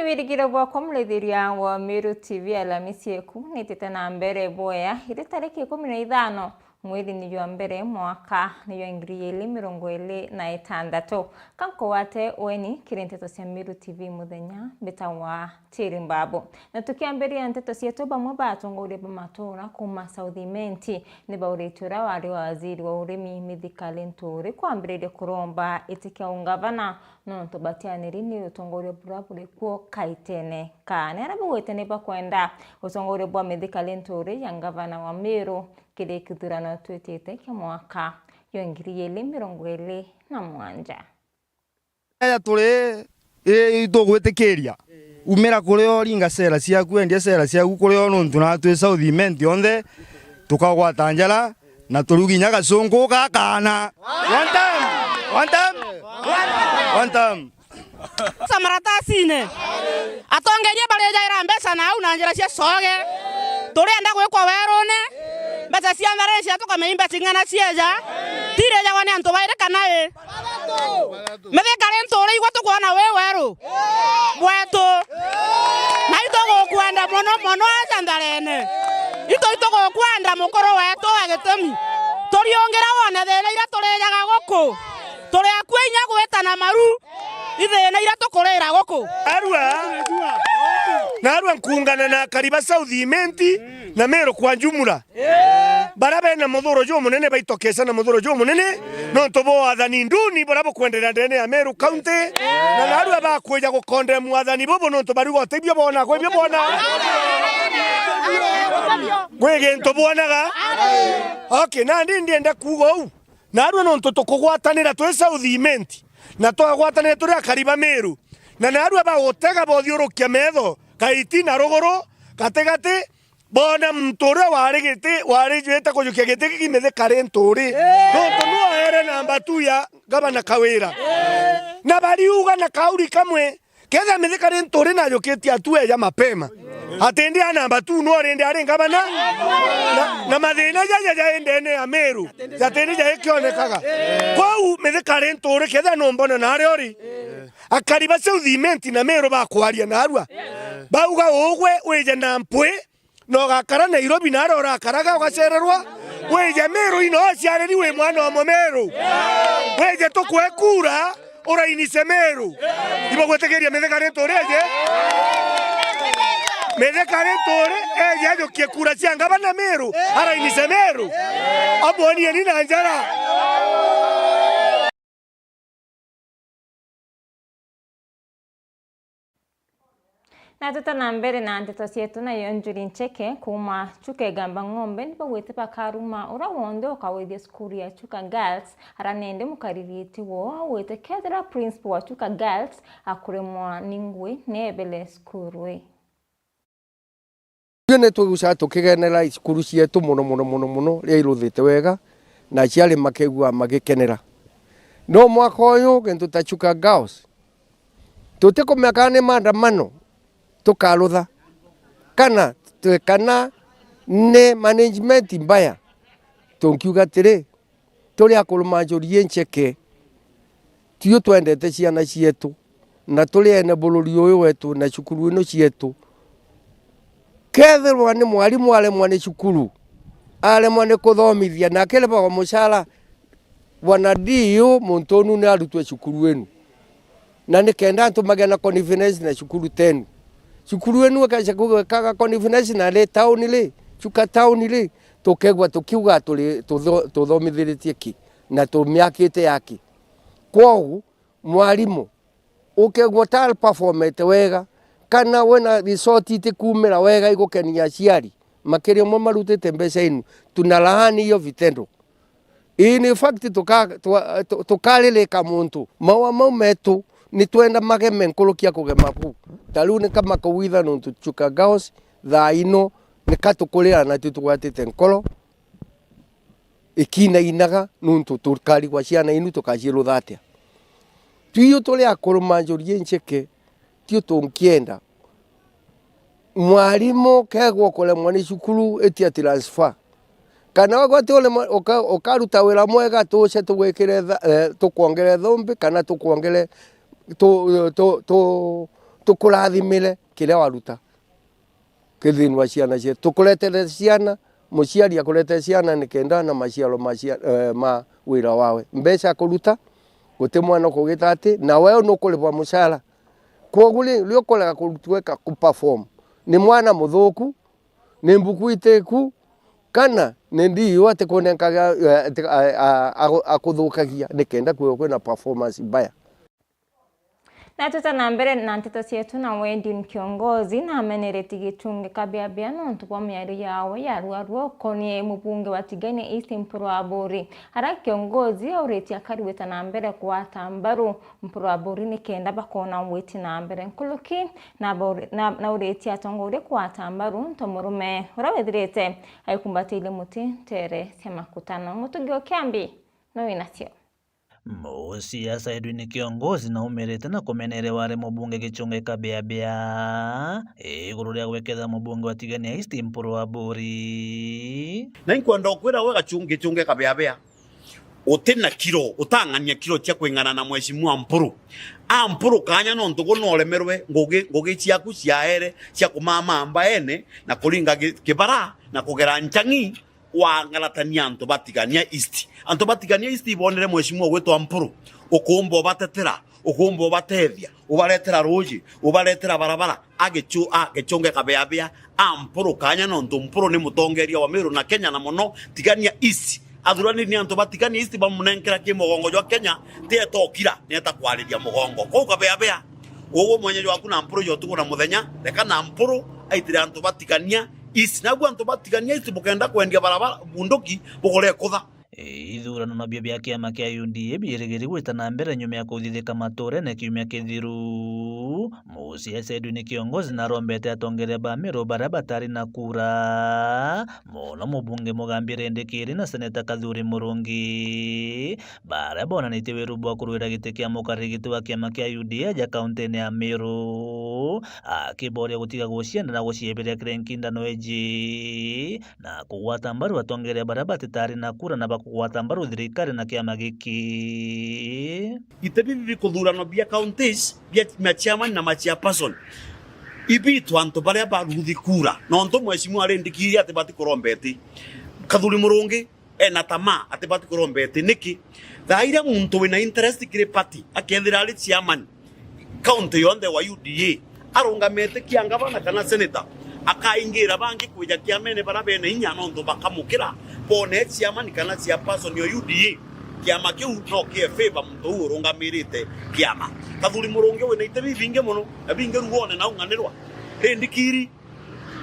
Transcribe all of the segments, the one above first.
birigiro bwako mulethiria wa Meru TV Alhamisi eku nitete na mbere boya iri tariki 15 mwezi ni wa mbere mwaka ni 2026 kanko wate weni kirenteto cia Meru TV muthenya bitawa Chirimbabu na tukiamberia nteto cietu bamwe batongoria bamatura kuma South Imenti ni bauritura wari waziri wa urimi Mithika Linturi kwambiriria kuromba itikia ungavana no tubatianiri ni utongoria burabure kuo kaitene kana arabugwete ni bakwenda utongoria bwa Mithika Linturi ya ngavana wa Meru kile kithurano twetete kia mwaka 2027 aya tuli tugwitikiria umira kurio ringa cera ciaku endia cera ciaku kurio nuntu na twi South Imenti onthe tukagwata njara na turuginya gacungu gakana one time samaratasine atongerie barejaira mbeca na au na njira cia coge turienda gwikwa werune mbeca cia marecia tukameimba cingana cieja tireja wane antu baire kana Mithika Linturi igwa tukuona we weru bwetu na itogukwenda muno acantharene itogukwenda mukuru wetu agitemi turiongira wone thina ira turejaga guku turi akua inya gwetana maru ithina ira tukurira guku narua nkungana na kariba South Imenti na Meru kwa jumla barabe na muthuro jo munene baitokesa na muthuro jo munene no tobo athani nduni barabo kwenderera ndene ya Meru County na narua bakweja gukonde mwathani bobo no tobarugo tebio bona kwebio bona gwege ntobonaga okay na ndienda kugo u narua no tukugwatanira twe South Imenti na twagwatanira turi akariba Meru na narua bagutega bothiurukia metho kaiti na rogoro kategate bona mtore warigite kujukia gite Mithika Linturi tonto no ahere namba 2 ya gavana Kawira na bariuga na kauri kamwe ketha Mithika Linturi na yukiti atue ya mapema atendi namba 2 no rende ari gavana na mathina ya endene ya Meru yatendi ya ikionekaga kwau Mithika Linturi ketha no mbona na ari ori akariba South Imenti na Meru bakwaria narua bauga ugwe weje na mpwe no gakara Nairobi na arora karaga ugacererwa weje Meru ino aciareri we mwana wa Meru weje tukwekura urainise Meru ibo gwetegeria Mithika Linturi eje Mithika Linturi eje ajokie kura cia ngavana Meru arainise Meru aboni ni na njara na tutana mbere na nteto cietu na Yonjuri Ncheke kuma chuke gamba ng'ombe nipo gwete pakaruma ura wonde ukawethia skuru ya Chuka Girls aranende mukaririti wo wete kethera principal wa Chuka Girls akuremwa ningwe nebele skuru ne tuguca tukigenera skuru cietu muno ria iruthite wega na ciari makegua magikenera no mwaka uyu gentu ta Chuka Girls tutikumeka ni maandamano tukarutha kana ne management mbaya tunkiuga tiri turi akuruma Yonjuri Ncheke tiyo twendete ciana cietu na turi ene bururi uyu wetu na cukuru ino cietu ketherwa ni mwarimu alemwa ni cukuru alemwa ni kuthomithia na keleba mucara wana dio muntonu ni arutwe cukuru enu na ni kenda ntumagena confidence na cukuru tenu cukuru enu kaga confidence na le town le Chuka town le tukegwa tukiuga tuli tuthomithiritie ki na tumiakite yaki kwao mwarimu ukegwa tal performance wega kana wena resort ite kumera wega igukenia ciari makirio mo marutite mbeca inu tunalahani hiyo vitendo in fact tukalilika muntu mawa mau metu ni twenda mageme nkulukia kugema ku taru ni kama kuwitha no Chuka Girls thaino ni katukulira na tutugwatite nkolo ikina inaga nuntu tukari kwa ciana inu tukaciru thatia tuyo tuli akuruma Yonjuri Ncheke tio tunkienda mwarimu kegwo kulemwa ni cukuru etia transfer kana gwate ole okaruta wira mwega tuce tugwikire tukuongere thombe kana tukuongere tukurathimire kile waruta kithini wa ciana cie tukuretere ciana muciari akurete ciana nikenda na maciaro ma wira wawe mbeca kuruta guti mwana kugita ati na wewe nukulipwa mushara koguo rio kolega kurutweka ku perform ni mwana muthuku ni mbuku iteku kana ni ndio ate kunenkaga akuthukagia nikenda kwina performance mbaya. Na tutana mbere na nteto cietu na wendi ni kiongozi na amenereti gichunge kabiabia no ntubwa miari yawe ya ruaruo konie mubunge wa Tigania East Mpurwaburi. Hara kiongozi aureti akariweta na mbere kuwata mbaru Mpurwaburi ni kenda bakona weti na mbere nkuluki na ureti atongore kuwata mbaru ntomurume urawethirete aikumbatile muti tere semakutano ngutugio kiambi no inatio. Siasa Edwin kiongozi na umerete na kumenere ware mubunge gichunge kabiabia iguru ria gweketha mubunge wa Tigania East Mpurwaburi na inkwenda kwira we gichunge kabiabia utina kiro utangania kiro cia kwingana na mheshimiwa Mpuru Mpuru kanya no ntugo no lemerwe ngugi ciaku ciaere cia kumama amba ene na kuringa kibara na kugera nchangi wa ngalatania antu batigania East ibonere mheshimiwa gwetwa Mpuru ukumbo batetera ukumbo batethia ubaretera ruji ubaretera barabara agechunge kabiabia Mpuru kanya no ntu Mpuru ni mutongeria wa Meru na Kenya na muno Tigania East athurani ni antu batigania East bamunenkera ki mugongo jwa Kenya tetokira neta kwariria mugongo ko kabiabia uwo mwenye waku na Mpuru yo tuguna muthenya reka na Mpuru aitire antu batigania East na gwanto batigania East bukenda kwendia barabara bunduki bugore kutha ithurano na bia bya kiama kia UDA bierigiri gwita na mbere nyuma ya kuthithika mature na kiumia kithiru musiasa Edwin kiongozi na rombete atongere ba Meru bara batari na kura mono mubunge mugambire ndikiri na seneta Kathuri Murungi bara bona nitiwe rubwa kurwira gite kia mukarigiti wa kiama kia UDA ja kaunti ya Meru akiboria gutiga gucienda na gucieberia krenkindano eji na kuwata mbaru atongere bara batari na kura na kuwata mbaru thirikari na kiama giki itebibi kuthurano bia counties bia chairman na chairperson ibitu antu baria baruthi kura no nto mheshimiwa arendikiri ati bati kurombeti Kathuri Murungi ena tama ati bati kurombeti niki thaira muntu wina interest kire party akethira ari chairman county yonde wa UDA arungamete kiangabana kana senator akaingira bangi kuja kiamene barabene inya no nto bakamukira bone chairman kana chairperson yo UDA kiama kiu no kie favor muntu urungamirite kiama Kathuri Murungi we naite binge muno abinge ruone na unganirwa rendikiri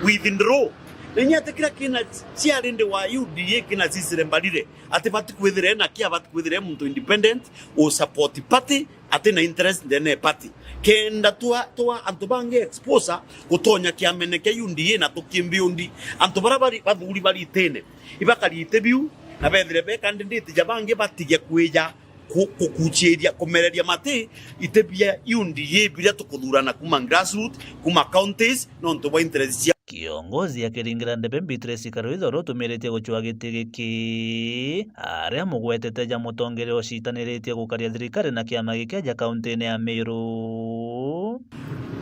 withdraw ninyate kira kina ciarinde wa UDA kina cisire mbalire ati bati kwithire na kia bati kwithire muntu independent o support party ati na interest ndene party kenda tua antu bange exposa gutonya kiamene ke UDA na tukimbi undi antu barabari bathuri bari tene ibakari tebiu na bethire be candidate jabange batige kweja kukucheria kumereria mate itebia UDA bila tukuthurana kuma grassroots kuma counties no nto interest kiongozi akiringira ndebe Beatrice Karwithoro tumirite guchwa giti giki aria mugwetete ja mutongere ucitaniritie gukaria thirikari na kiama giki ja kaunti ya Meru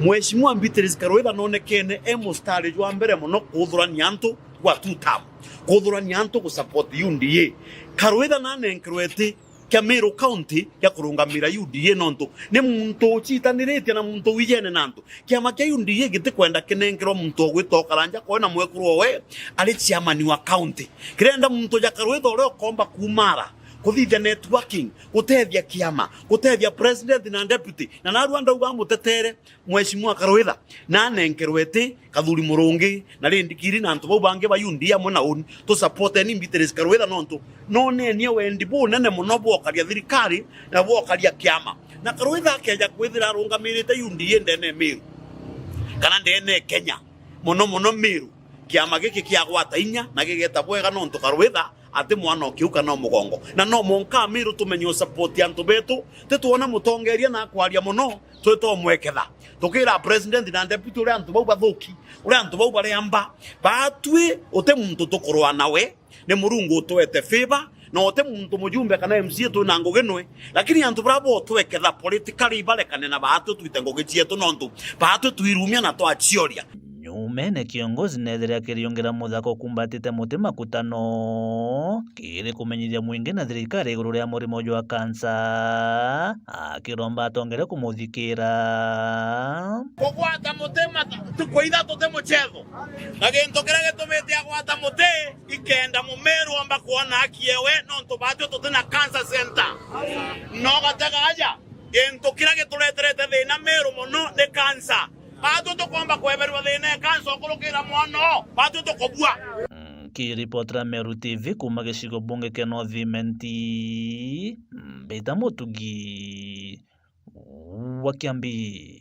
mheshimiwa Beatrice Karwithoro nonekene mustari jwa mbere muno kuthurania antu kwa tutam kuthurania antu ku support UDA Karwithoro nanenkrwete kia Meru County ya kurungamira UDA nonto ne muntu chitaniritie na muntu wijene nanto kiama kia UDA gite kwenda kinengero muntu gwitoka ranja kona mwekuru we ali chairman wa county kirenda muntu ja Karwithoro komba kumara kuthithia networking gutethia kiama gutethia president na deputy na naru anda uga mutetere mheshimiwa Karwithoro na nenkerwete Kathuri Murungi na rendikiri na antu bange ba UDA mona un to support ni Beatrice Karwithoro nonto none nie wendi bu nene muno bo karia thirikari na bo karia kiama na Karwithoro akeja kwithira rungamirite UDA ndene Meru kana ndene Kenya muno Meru kiama giki kia gwata inya na gigeta bwega nonto Karwithoro ati mwana okiuka no mugongo na no monka Meru tumenyo support antu betu tetuona mutongeria na kwaria muno tweto mweketha tukira president na deputy uri antu bau bathuki uri antu bau bari amba batwi ute muntu tukorwa nawe ne Murungu twete favor no te muntu mujumbe kana MC tu na ngogenwe lakini antu brabo tweketha politically balekane na baatu twitengoge cietu nontu baatu twirumia na twachioria Nyumene kiongozi nethere akiriongera muthako kumbatite muti makutano kiri kumenyithia mwingi na thirikari iguru ria murimo wa kansa akiromba atongere kumuthikira kugwata mutema tukwaitha tute muchetho na gintu kiria gitumite agwata muti ikenda mumeru amba kuona haki yewe nontu batio tutina cancer center no gatega aja gintu kiria gitureterete thina meru muno ni cancer batu tukomba kweberwa thina cancer okulukira mwana batu tukobua kiripotera Meru TV kuma gicigo bunge kia North Imenti Mbita Mutugi wa Kiambi.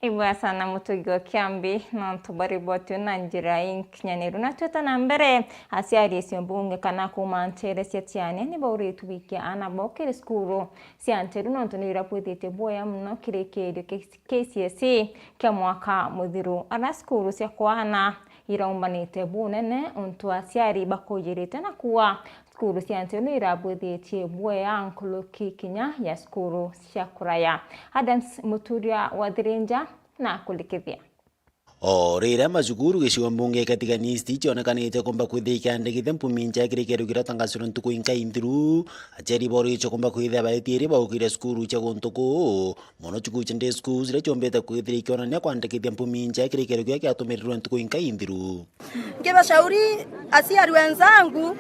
Iwa sana Mutugi wa Kiambi na tubariboti na njira inkinyaniru na tueta na mbere asiari isio bunge kana kumantere siatiane ni bauri tubiki ana bokere skuru sianteru na ntonira pwetete boya mno kirekerio KCSE kia mwaka muthiru ana skuru sia kwana iraumbanite bunene untu asiari bakojirite na kuwa skuru sianteru irabwethetie boya nkuluki kinya ya skuru sia kuraya. Adams Muturia wa Thirinja na kulikithia Rira macukuru gicigo mbunge katiganisti cionekanite kumba kwithika ndegithe mpuminja kirikerio kiria tangasiro ntuku inkainthiru acheri boricho kumba kwithia baetieri baukire skuru cia guntuku mono cukuru cia ndei schools iria ciombete kwithira ikionania kwandikithia mpuminja kirikerio kiria kiatumirirwe ntuku inkainthiru. Ngibashauri asiari wenzangu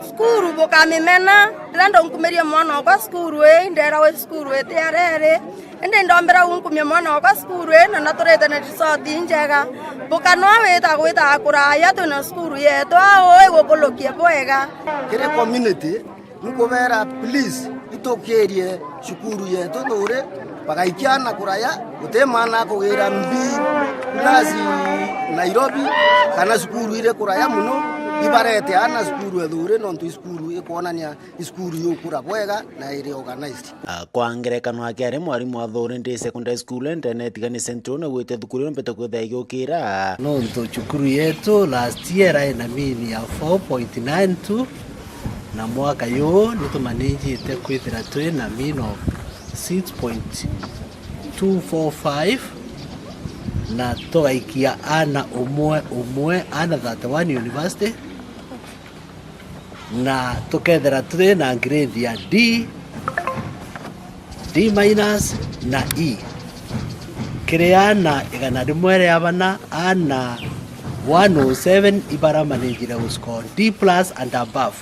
skuru bokamimena ndenda nkumeria mwana wakwa skuru ndera we skuru tiarere ende ndombera unkumia mwana wakwa skuru na naturete na risoti njega bokanwa weta gwita kuraya tuna skuru yetu ao gukulukia bwega kire community nukubera please itokerie shukuru yetu nure bagaikiana kuraya utemana kugira mbi nazi Nairobi kana skuru ire kuraya muno ibarete ana skuru ethure nontu skuru ikonania skuru yukura bwega na ire organized kwa ngerekano akiare mwarimu wa Thorende secondary school internet gani central na gwete thukuru mpeta kwetha igukira nontu chukuru yetu last year ina mini ya 4.92 na mwaka yo nitumanijite kwithira twi na mino 6.245 na tugaikia ana umwe ana 31 university na tukethera twi na grade ya D minus na E kireana igana rimwe ya bana ana 107 ibara manejira uscore D plus and above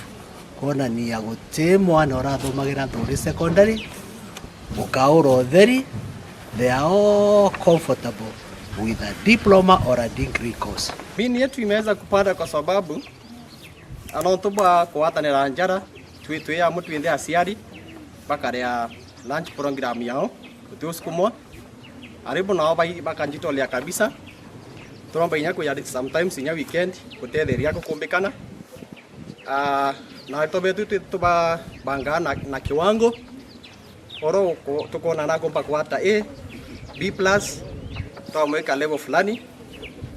kona ni ya guti mwana urathumagira Thuri secondary ukauro theri they are all comfortable with a diploma or a degree course. Mini yetu imeweza kupanda kwa sababu anontoba kuatanira njara twi ya mutu inde asiari bakare ya lunch program yao kutusukumwa aribu nao bakanjitolea kabisa turomba inya kuya sometimes inya weekend kutetheria kukumbikana na tobetu tuba bangana na kiwango oro tukona na kumpa kuata A B plus tuamweka level fulani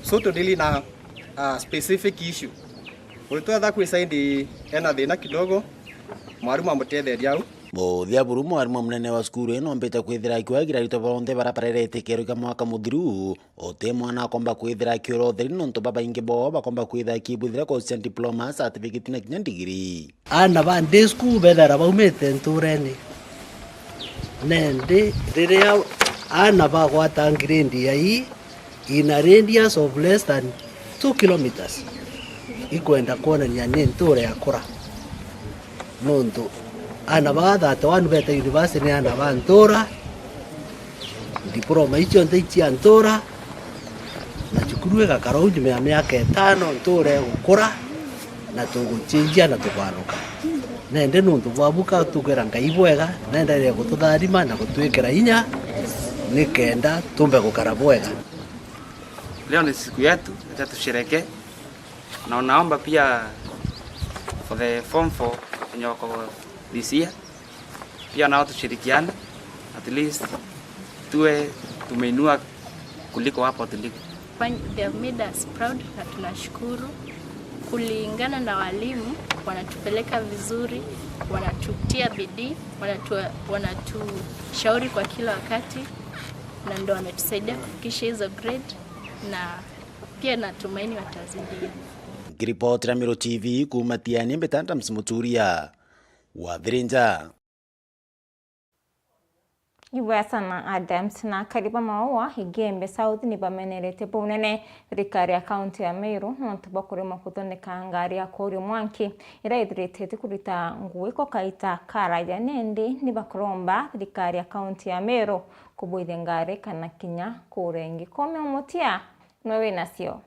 so to deal na specific issue ulitoa kuisaidi ena thina kidogo mwarimu amutetheria au Muthia buru mwarimu munene wa skuru ino mbete kwithira ikwagira rito boronte baraparerete kero ka mwaka muthiru ote mwana akomba kwithira kioro theri nonto baba inge bo bakomba kwithira kibuthira ko diploma certificate na kinya degree ana bande skuru bethara baumete ntureni nende riria ana bagwata grade ya I in a radius of less than 2 kilometers ikwenda kuonania ni nture yakura nonto ana bathata wanu beta university ni ana bantura diploma icio ntichi antura na chukuru ega karauji me miaka 5 nture gukura na tuguchinjia na tubaruka nende nonto babuka tugera ngai bwega nenda ile gututharima na gutwikira inya nikenda tumbe gukara bwega. Leo ni siku yetu, acha tushereke. Na naomba pia for the form 4 wenye wako this year pia nao tushirikiane at least tuwe tumeinua kuliko hapo tuliko. They have made us proud na tunashukuru kulingana na walimu wanatupeleka vizuri, wanatutia bidii, wanatushauri kwa kila wakati, na ndio wametusaidia kufikisha hizo grade, na pia natumaini watazidia. Ripoti ya Miro TV kumatiani Mbetanda Msimuturia wa Virinja. Iwe sana Adams na kariba maoa Igembe South ni bamenerete bunene thirikari ya kaunti ya Meru nontuba kurima kuthondeka ngari ya kuri mwanki ira ithirite kurita nguiko kaita karaja nendi ni bakuromba thirikari ya kaunti ya Meru kubuithe ngari kana kinya kurengi kome umutia nowe nasio.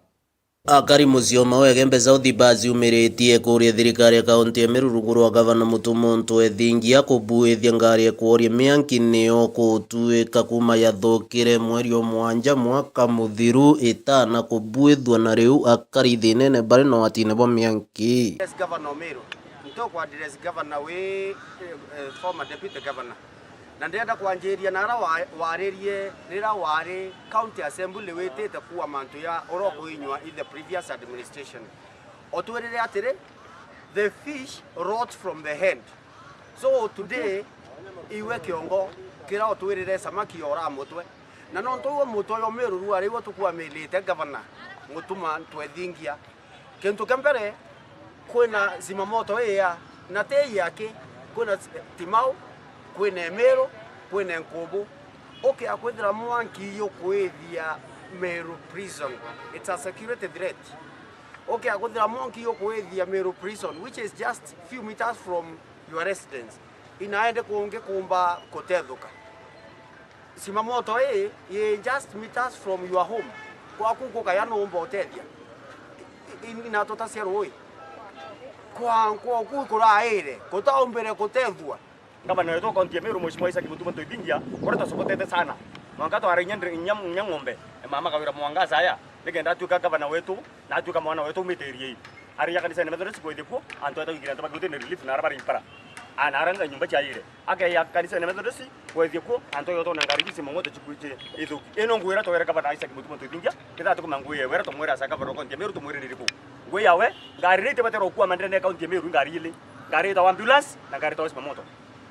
Akari mucioma wa Igembe South bazi umiritie kuria thirikari ya kaunti ya Meru rungu rwa gavana Mutumonto ethingia kubuithia ngari kuoria mianki nio kutuika kuma yathukire mweri mwanja mwaka muthiru itana kubuithwa na riu akari thinene bari no atine bo mianki. Yes, Governor Meru ntoko address governor we former deputy governor na ndenda kwanjiria nara waririe rira wari county assembly wetete kuwa mantu ya oroko inywa in the previous administration otwerere atire the fish rot from the hand, so today iwe kiongo kira otwerere samaki ora mutwe na no ntowo mutwe yo Meru ruari wo tukwa melite governor mutuma twethingia kintu kembere kwena zimamoto ya na te yake kwena timau kwena Meru kwena Nkobo okay akwethira mwanki yo kwethia Meru prison, it's a security threat. Okay akwethira mwanki yo kwethia Meru prison which is just few meters from your residence inaende kuonge kumba kotethuka simamoto ye just meters from your home kwa kuko kaya no mbo tethia ina totasia roi kwa kukura ere kutaombere kutethua kama na yoto kaunti ya Meru mheshimiwa Isaac Mutumonto ithingia koreta sokotete sana mangato arinyendre nyang'ombe mama kawira mwangaza haya nigenda tuka gavana wetu na tuka mwana wetu miterie ari yakanisa ne Methodist ko idiko anto ata kugira ntaba kute ne relief na rabari para anaranga nyumba chaire aka ya kanisa ne Methodist ko idiko anto yoto na ngari kisi mongote chikuche idu eno ngwera to wera gavana Isaac Mutumonto ithingia kita tuko manguye wera to mwera saka baro kaunti ya Meru to mwere ni ripo ngwe yawe ngari rite batero kwa mandene kaunti ya Meru ngari ile ngari ta ambulance na ngari ta simamoto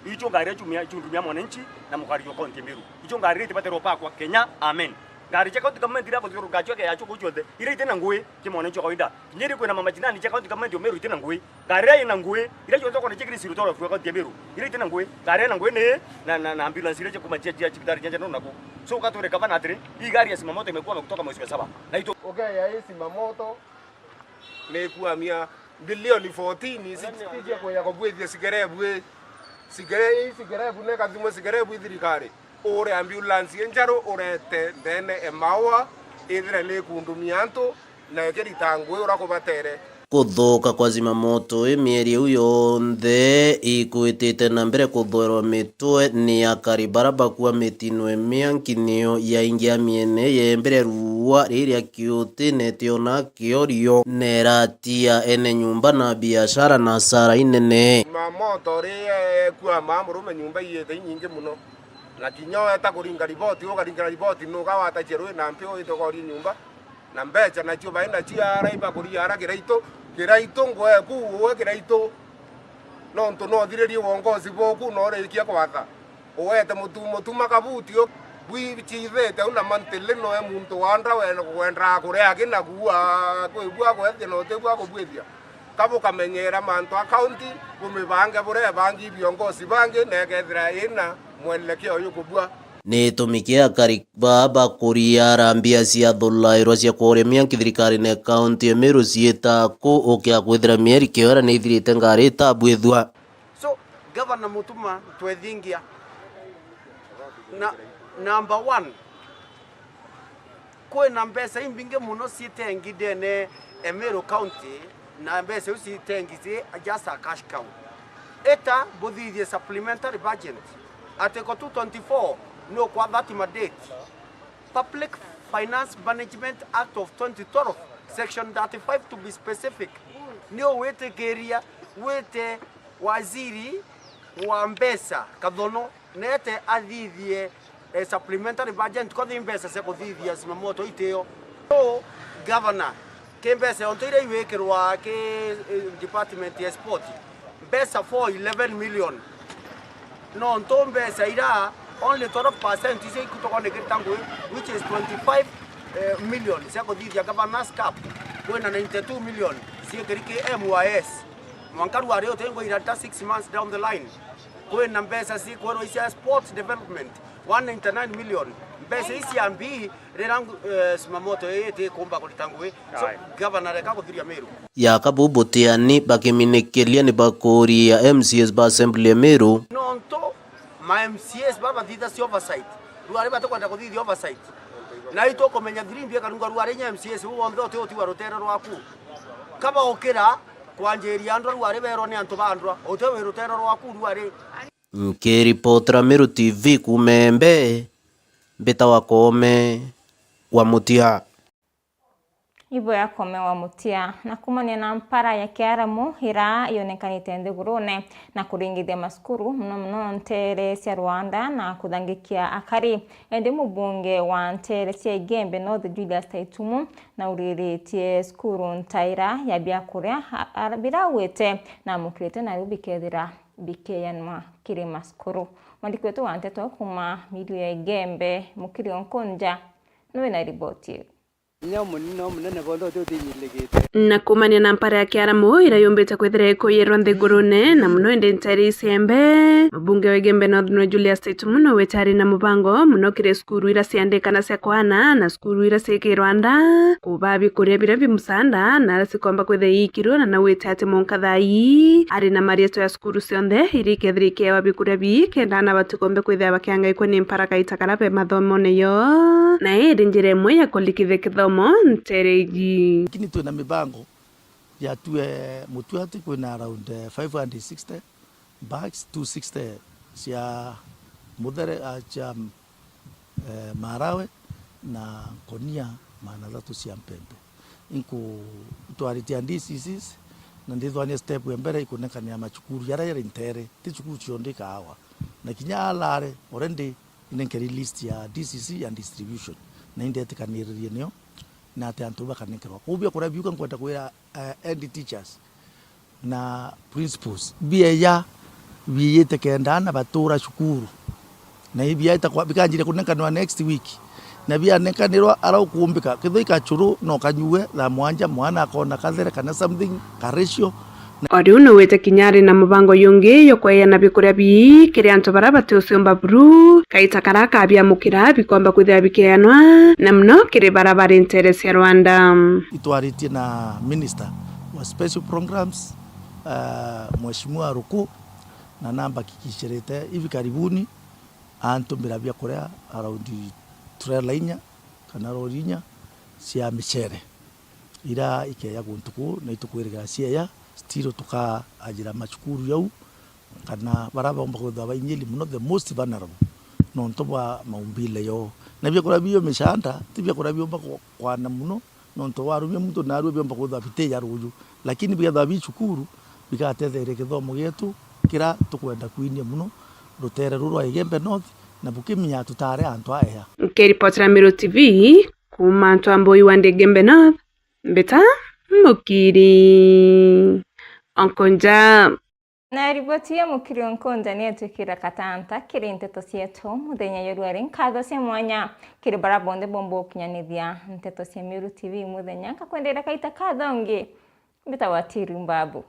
icho ngari chundumia mwananchi na mukari yo kaunti ya Meru icho ngari rite batero pa kwa Kenya amen ngari cha kaunti government ira botoro gacho ke yacho kuchode ire tena ngwe ke mwananchi kawaida nyeri kwena mama jinani cha kaunti government ya Meru tena ngwe ngari ya ina ngwe ire cho kwa chikiri sirutoro kwa kaunti ya Meru ire tena ngwe ngari na ngwe ne na ambulance ire cha kumachia chikidari janja no nako so katore gavana atri hii gari ya simamoto imekuwa kutoka mwezi wa 7 na ito okay ya hii simamoto ne kuamia bilioni 14 sitije kwa yakobwethia sigerebu ne kathimo sigerebu thirikari ore ambulance enjaro ore ndene emawa ithire ne kundumia antu na ekeritangwe ora kubatere kuthuka kwa zimamoto mieri yonthe ikuitite na mbere kuthwerwa mitwe ni akari baraba kwa mitinwe miankinio ya ingia miene ye mbere ruwa riria kiuti netiona kiorio neratia ene nyumba na biashara na sara inene mamoto rie kwa mamurume nyumba yete nyingi muno na kinyoe ta kuringa ripoti ukaringa ripoti no kawata cherwe na mpio itokori nyumba na mbecha na chuba ina chiara iba kuria kiraito ngoe kuwe kiraito no nto no thiririe wongozi boku no rikia kwatha uwete mutuma kabutio bwi chithete una mantele no emuntu wanda wenda kuria kina kuwa kuibua kwethia no tebua kubwithia kabo kamenyera manto akaunti kumibange bure bangi biongozi bangi negethira ina mwelekeo yukubua ni tumikia akari baba kuria rambia cia thulairwa cia kuremia thirikari ne kaunti ya Meru cieta ku ukia kwithira mieri kiora ni ithirite ngari tabwithwa so governor Mutuma twethingia na number 1 kwena mbesa imbinge muno cietengide ne Meru county na mbesa ucitengize just a cash cow eta buthithie supplementary budget article 224 no kwa that date Public Finance Management Act of 2012 section 35 to be specific nio wete geria wete waziri wa mbesa kadhono nete athithie supplementary budget kwa mbesa se kuthithia simamoto iteo so governor ke mbesa onto ire iwekirwa ke department ya sport mbesa for 11 million no onto mbesa ira only 12% ise kutokone kitangu which is 25 million sia kodidi ya governors cup kwena 92 million sia kerike MYS mwankaru wa leo tengo ira 6 months down the line kwena mbesa si kwero isia sports development 199 million mbesa isi ambi rerangu simamoto yete komba kulitangwe so governor ka kuthiria Meru ya kabubutiani bakiminekelia ni bakori ya MCS ba assembly ya Meru no nto ma MCS baba thitha si oversight ruare batakwenda kuthithia oversight na ito komenya green bia karunga ruare nya MCS wo ntho te oti warotero rwaku kaba okira kwanjeria andro ruare bero ni antu bandwa ote werotero rwaku ruare Nkiripotra Meru TV kumembe Mbita Wakome wa Mutia. Ibo ya Kome wa Mutia na kumania na mpara ya Kiaramu hira yonekanite Nthigurune na kuringithia maskuru mno ntere cia Rwanda na kuthangikia akari ende mubunge wa ntere cia Igembe North Julius Taitumu na uriritie skuru ntaira ya biakuria birawete na mukirite na rubikethira bikeyanwa kiri maskuru mwandiki wetu wa Nteto kuma miru ya Igembe mukiri onkonja nowe na riboti na kumania na mpara ya Kiaramu ira yombete kwethira kuyirwa Nthigurune na muno ende ntari Isembe mubunge wa Igembe North no Julius Taitumu no wetari na mubango muno kire skuru ira ciandikana cia kwana na skuru ira cia Rwanda kubabi kuria bira bimusanda na sikomba kwethira ikirwo na wetati monkathai ari na marieto ya skuru cionthe iri kethirike wa bikuria bi kenda na batikombe kwethira bakianga iko ni mpara kaitakara pe mathomo neyo na iri njire mwe ya kulikithe kithomo ntereji lakini tuwe na mibango ya tuwe mutuati kuna around 560 bags 260 cia mudhere cha marawe na konia maana zatu cia mpembe inku tuaritia DCCs na ndithwania step ya mbere ikunekania machukuru yara yara intere ti chukuru chiondika hawa na kinya alare already inenkeri list ya DCC and distribution na indetikaniririe nio na ate antu bakanekerwa kubia kura biuka nkwenda kwira end teachers na principals bia ya biyete kendana batura shukuru na ibia itakwa bikanjire kunekanwa next week na bia nekanirwa ara ukumbika kithika churu no kanyue la mwanja mwana akona kathere kana something ka ratio Ori uno wete kinyari na mubango yungi yokwaya na bikuria bi kiri antu barabate usiomba buru kaita karaka abia mukira bikomba kwithia bikeanwa na mno kiri barabara interest ya Rwanda itwaritie na minister wa special programs Mheshimiwa Ruku na namba kikishirite hivi karibuni antu mirabia kuria around trailer kana rorinya cia michere ira ikeya guntuku na itukwirira cia stiro tuka ajira machukuru yau kana baraba mbako bayinyeli muno the most vulnerable no ntoba maumbile yo na bya kora biyo mishanda tibya kora biyo mbako kwana muno no nto warumye mtu na arubye mbako bite ya ruju lakini bya dhabi chukuru bikatethere kithomo getu kira tukwenda kwinia muno rutere rurwa Igembe North na bukimya tutare antu aya Nkiripotra Meru TV kuma antu amboi wa Igembe North Mbita mukiri onkonja na riboti ya mukiri onkonja ni atukira katanta kiri nteto cietu muthenya yorwari nkatho cia mwanya kiri barabonde bombo kinyanithia nteto cia Meru TV muthenya kakwendera kaita kathongi Mbita wa Tirimbabu.